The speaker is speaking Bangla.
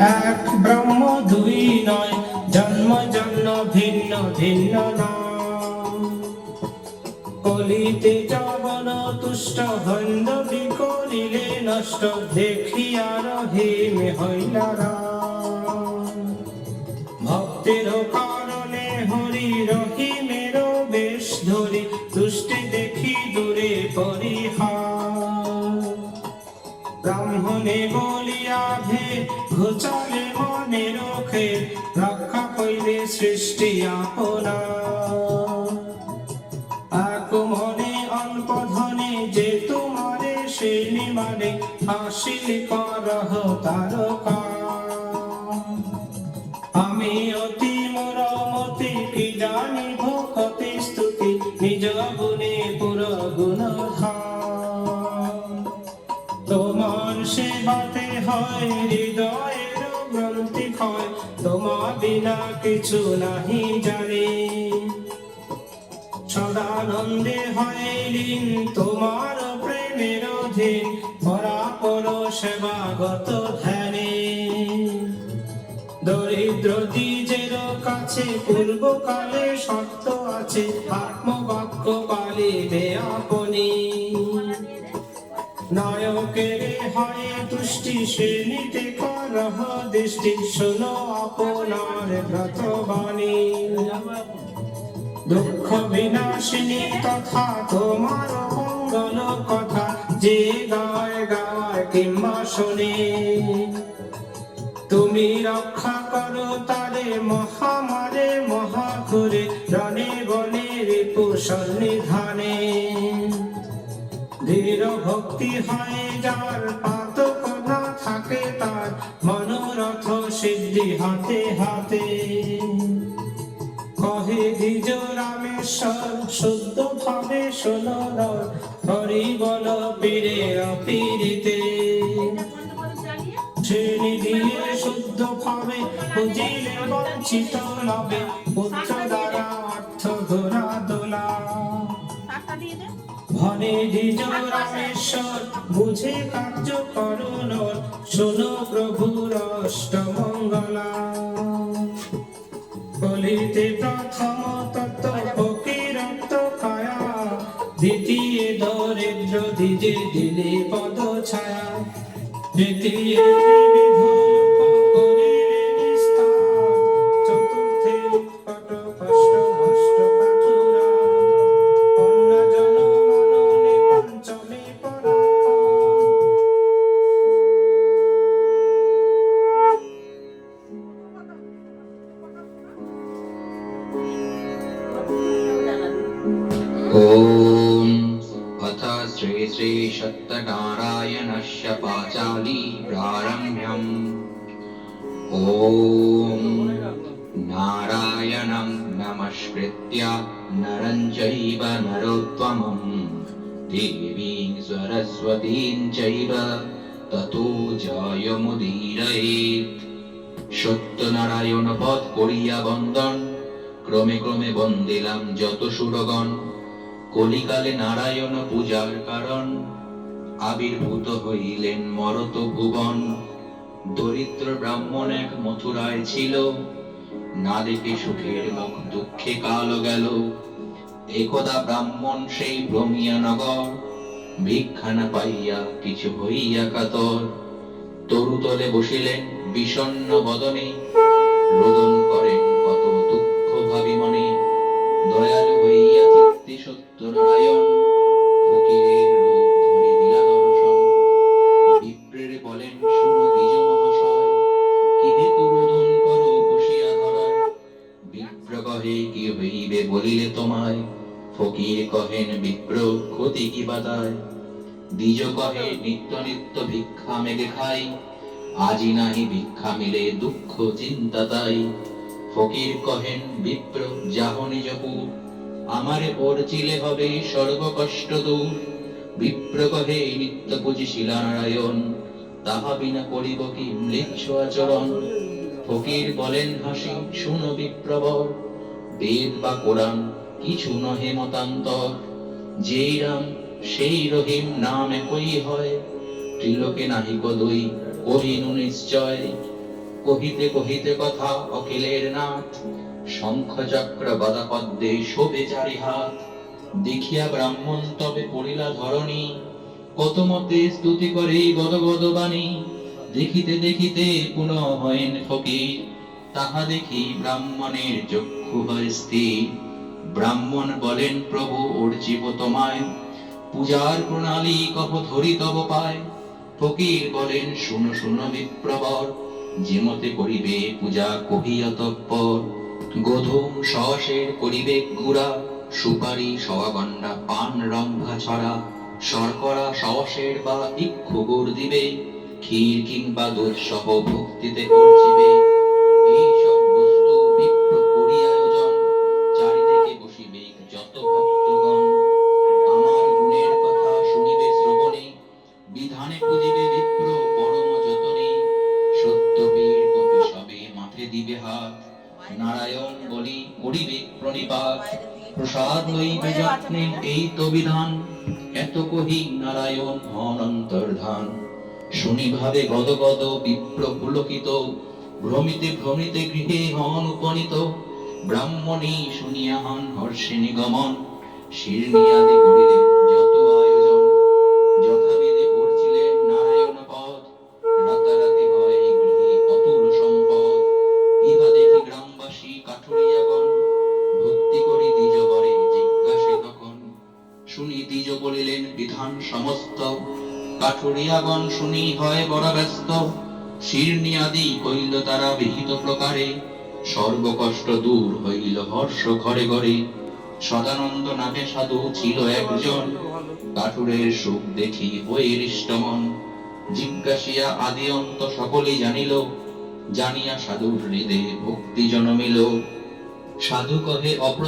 এক ব্রহ্ম দুই নয়, জন্ম জন্ম ভিন্ন ভিন্ন নাম। কলিতে যবন তুষ্ট হইল বিকলিলে নষ্ট, দেখিয়া রহিম হইলা রাম। ভক্তের কারণে হরি রহিমের বেশ ধরি, তুষ্টি দেখি দূরে পরিহার। ব্রাহ্মণে বলিয়া ভেদ ঘুচালে মনে রোখে, রক্ষা কইলে সৃষ্টি আপনার। এক মনে অল্প ধনে যে তোমারে সে নিমানে, হাসিল করহ তারকা। আমি অতি মরমতি কি জানিব কতি স্তুতি, নিজ গুণে পুর গুণধাম। তোমার সেবাতে হয় হৃদয়ের গ্রন্থি ক্ষয়, তোমার বিনা কিছু নাহি জানি। সদানন্দে হয় লীন তোমার প্রেমের অধীন, পরাপর সেবাগত ধ্যানে। দরিদ্র দ্বিজের কাছে পূর্বকালে শর্ত আছে, আত্মবাক্য পালিবে আপনি। নায়কের হয় তুষ্টি সে নিতে করহ দৃষ্টি, শোনো আপনার ব্রতবাণী। দুঃখ বিনাশিনী তথা তোমার মঙ্গল কথা, যে গায় গায় কিংবা শোনে। তুমি রক্ষা করো তারে মহামারে মহাঘুরে, রণে বনে রিপু সন্নিধানে। দৃঢ় ভক্তি হয় যার, পাতক না থাকে তার, মনোরথ সিদ্ধি হাতে হাতে। কহে দ্বিজ রামেশ্বর শুদ্ধ ভাবে শোনো নর, হরি বল পীরের পীড়িতে। শ্রেণী দিয়ে শুদ্ধ ভাবে বুঝিলে বঞ্চিত লবে, পুত্র দ্বারা অর্থ ঘোরা দোলা। ভনে দ্বিজ রামেশ্বর বুঝে কার্য করুন, শোনো প্রভুর অষ্টমঙ্গলা। কলিতে প্রথম তত্ত্ব ফকিরত্ব কায়া, দ্বিতীয় দরিদ্র দ্বিজে দিলে পদ ছায়া। তৃতীয় ত্রিবিধ করিলে নিস্তার, চতুর্থে উৎকট কষ্ট নষ্ট পাঠুরা। অন্য জন মননে পঞ্চমে পরাপর। ओम अथ श्री श्री सत्यनारायणस्य पांचाली प्रारम्भम्। ओम नारायणं नमस्कृत्य नरं चैव नरोत्तमं, देवीं सरस्वतीं चैव ततो जयमुदीरयेत्। সত্যনারায়ণ পদ করিয়া বন্দন, ক্রমে ক্রমে বন্দিলাম যত সুরগণ। কলিকালে নারায়ণ পূজার কারণ, আবির্ভূত হইলেন মরত ভুবন। দরিদ্র ব্রাহ্মণ এক মথুরায় ছিল, না দেখে সুখের মুখ দুঃখে কাল গেল। একদা ব্রাহ্মণ সেই ভ্রমিয়া নগর, ভিক্ষা না পাইয়া কিছু হইয়া কাতর। তরুতলে বসিলেন বিষণ্ণ বদনে, রোদন করেন কত দুঃখ ভাবি মনে। দয়ালু হইয়া চিত্তে সত্যনারায়ণ, ফকিরের রূপ ধরে দিলা দর্শন। বিপ্রের বলেন শুনো দ্বিজ মহাশয়, কি হেতু রোদন করো বসিয়া ধরায়। বিপ্র কহে কি হইবে বলিলে তোমায়, ফকির কহেন বিপ্র ক্ষতি কি বাদায়। দ্বিজ কহে নিত্য নিত্য ভিক্ষা মেঘে খাই, আজি নাহি ভিক্ষা মিলে দুঃখ চিন্তা তাই। ফকির কহেন বিপ্র যাহ নিজপুর, আমারে পরচিলে হবে সর্ব কষ্ট দূর। বিপ্র কহে নিত্য পুজি শিলানারায়ণ, তাহা বিনা করিব কি ম্লেচ্ছ আচরণ। ফকির বলেন হাসি শুনো বিপ্রবর, বেদ বা কোরআন কিছু নহে মতান্তর। যেই রাম সেই রহিম নাম একই হয়, ত্রিলোকে নাহিক দুই কহিনু নিশ্চয়। কহিতে কহিতে কথা অখিলের নাথ, শঙ্খ চক্র গদা পদ্মে শোভে চারি হাত। দেখিয়া ব্রাহ্মণ তবে পড়িলা ধরণী, কত মতে স্তুতি করে গদ গদ বাণী। দেখিতে দেখিতে পুনঃ হয়েন ফকির, তাহা দেখি ব্রাহ্মণের চক্ষু হয় স্থির। ব্রাহ্মণ বলেন প্রভু অর্চিব তোমায়, পূজার প্রণালী কহ ধরি তব পায়। ফকির বলেন শুনো শুনো বিপ্রবর, যে মতে করিবে পূজা কহিয়া তৎপর। গোধূম সহসের করিবে গুড়া, সুপারি সওয়া গন্ডা পান রঙ্গা ছড়া। শর্করা সহসের বা ইক্ষু গুড় দিবে, ক্ষীর কিংবা দুধ সহ ভক্তিতে করছিবে। এই সব বস্তু বিপ্র করি আয়োজন, চারিদিকে বসিবে যত ভক্তগণ। আমার গুণের কথা শুনিবে শ্রবণে, বিধানে পুজিবে বিপ্র পরম যতনে। সত্যবীর কপি সবে মাঠে দিবে হাত, নারায়ণ বলি করিবে প্রণিপাত। প্রসাদ লইবে যত্নে এই তো বিধান, এত কহি নারায়ণ হন অন্তর্ধান। শুনি ভাবে গদ গদ বিপ্র পুলকিত, ভ্রমিতে ভ্রমিতে গৃহে হন উপনীত। ব্রাহ্মণী শুনিয়া হন হর্ষে নিগমন, শিরনিয়াদি করিলেন যত আয়োজন। যথাবিধি করছিলেন নারায়ণ পদ, রাতারাতি হয় গৃহে অতুল সম্পদ। ইহা দেখি গ্রামবাসী কাঠুরিয়াগণ, ভক্তি করি দ্বিজবরে জিজ্ঞাসে তখন। শুনি দ্বিজ বলিলেন বিধান সমস্ত, কাঠুরিয়াগণ শুনি হয় বড় ব্যস্ত। শিরনিয়াদি কইল তারা বিহিত প্রকারে, সর্বকষ্ট দূর হইল হর্ষ ঘরে ঘরে। সদানন্দ নামে সাধু ছিল একজন, কাঠুরের সুখ দেখি হয়ে হৃষ্টমন। জিজ্ঞাসিয়া আদি অন্ত সকলেই জানিল, জানিয়া সাধুর হৃদয়ে ভক্তি জন্মিল। সাধু কহে অপ্র